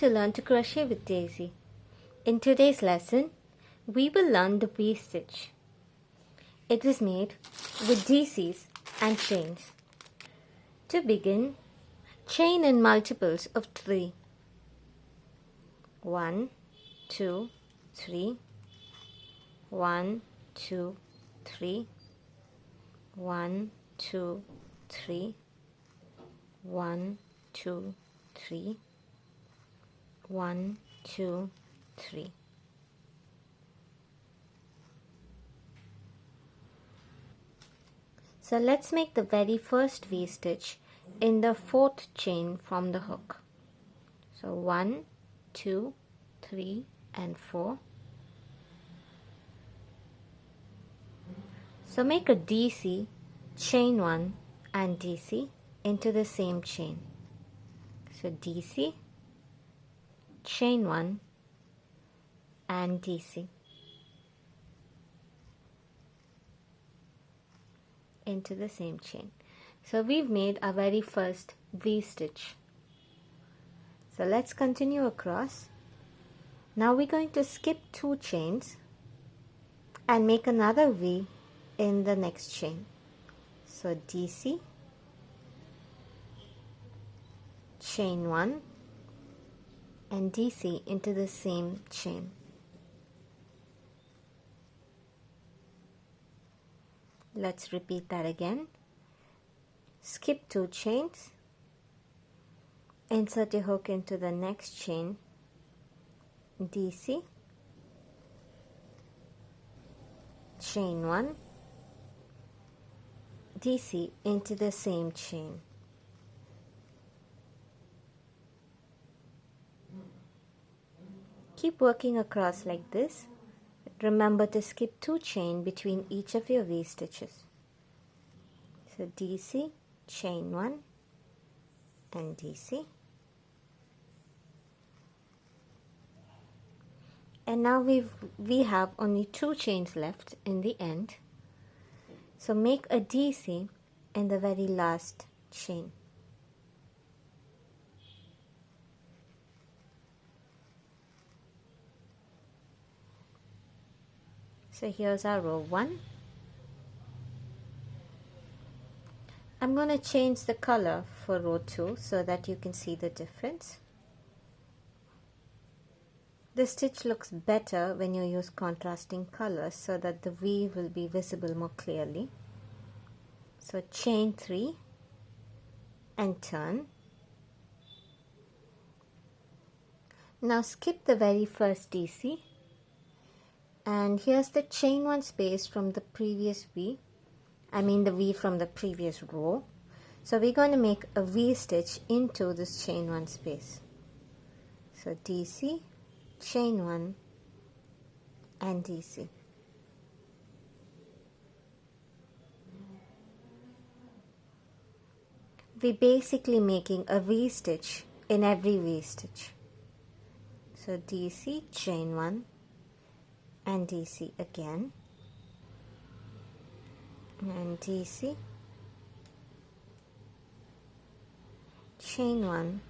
to Learn to Crochet with Daisy. In today's lesson, we will learn the V-stitch. It was made with DCs and chains. To begin, chain in multiples of 3. 1, 2, 3. 1, 2, 3. 1, 2, 3. 1, 2, 3. 1, 2, 3. So let's make the very first V-stitch in the 4th chain from the hook. So 1, 2, 3 and 4. So make a DC, chain 1 and DC into the same chain. So DC, chain 1 and DC into the same chain. So we've made our very first V-stitch. So let's continue across. Now we're going to skip 2 chains and make another V in the next chain. So DC, chain 1 and DC into the same chain. Let's repeat that again. Skip 2 chains, insert your hook into the next chain, DC, chain 1, DC into the same chain. Keep working across like this. Remember to skip 2 chain between each of your V-stitches. So DC, chain 1 and DC. And now we have only 2 chains left in the end. So make a DC in the very last chain. So here's our row 1. I'm going to change the color for row 2 so that you can see the difference. The stitch looks better when you use contrasting colors so that the weave will be visible more clearly. So chain 3 and turn. Now skip the very first DC. And here's the chain 1 space from the previous V. I mean the V from the previous row. So we're going to make a V stitch into this chain 1 space. So DC, chain 1 and DC. We're basically making a V stitch in every V stitch. So DC, chain 1 and DC again, and DC, chain 1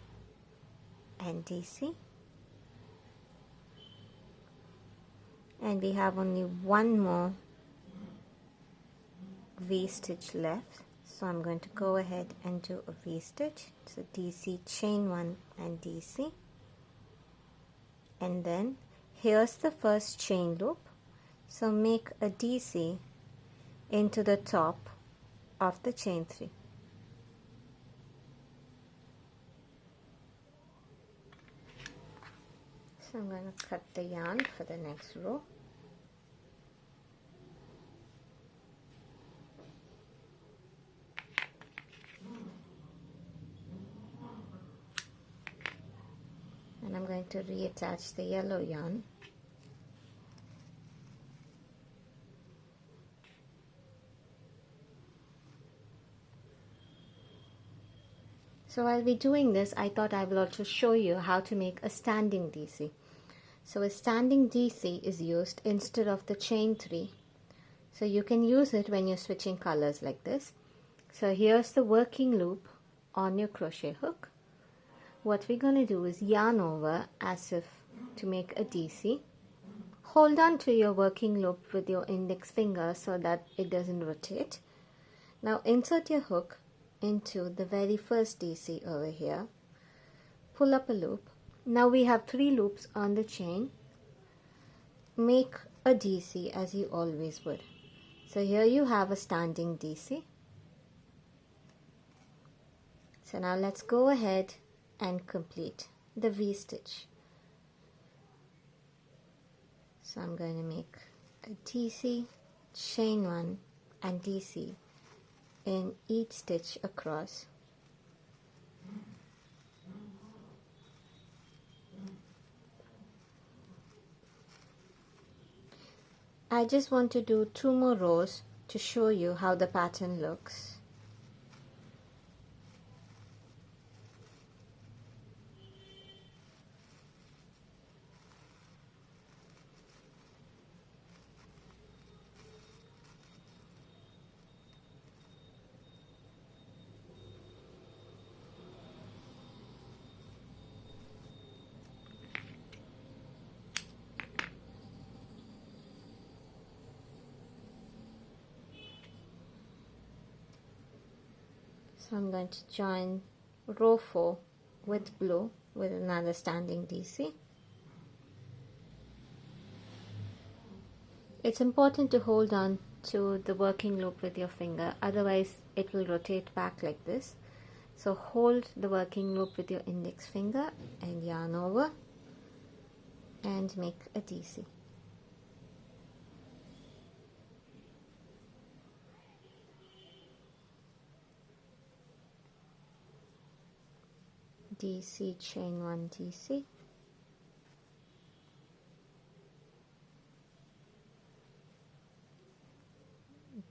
and DC, and we have only one more V stitch left, so I'm going to go ahead and do a V stitch. So DC, chain 1 and DC, and then here's the first chain loop, so make a DC into the top of the chain 3. So I'm going to cut the yarn for the next row. And I'm going to reattach the yellow yarn. So while we're doing this, I thought I will also show you how to make a standing DC. So a standing DC is used instead of the chain 3. So you can use it when you're switching colors like this. So here's the working loop on your crochet hook. what we're going to do is yarn over as if to make a DC. Hold on to your working loop with your index finger so that it doesn't rotate. Now insert your hook into the very first DC over here. Pull up a loop. Now we have 3 loops on the chain. Make a DC as you always would. So here you have a standing DC. So now let's go ahead and complete the V-stitch. So I'm going to make a DC, chain 1 and DC in each stitch across. I just want to do 2 more rows to show you how the pattern looks. So I'm going to join row 4 with blue with another standing DC. It's important to hold on to the working loop with your finger, otherwise it will rotate back like this. So hold the working loop with your index finger and yarn over and make a DC. DC, chain 1 DC,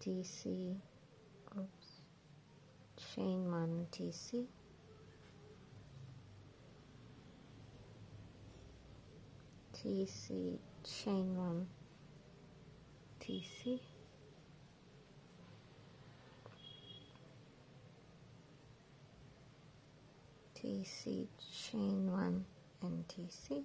DC, chain 1 DC, DC, chain 1 DC, DC, chain 1 and DC,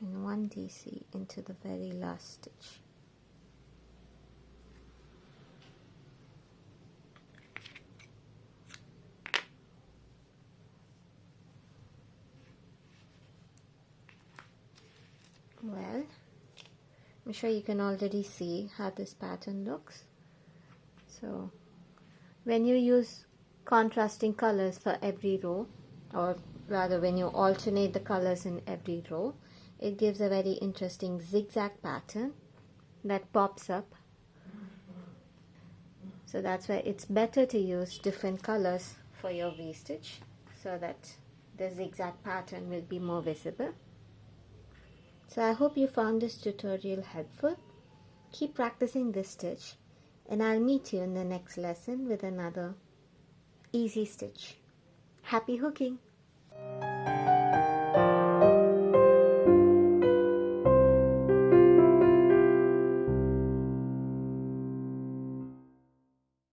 and 1 DC into the very last stitch. Well, I'm sure you can already see how this pattern looks. So when you use contrasting colors for every row, or rather when you alternate the colors in every row, it gives a very interesting zigzag pattern that pops up. So that's why it's better to use different colors for your V-stitch so that the zigzag pattern will be more visible. So I hope you found this tutorial helpful. Keep practicing this stitch and I'll meet you in the next lesson with another easy stitch. Happy hooking!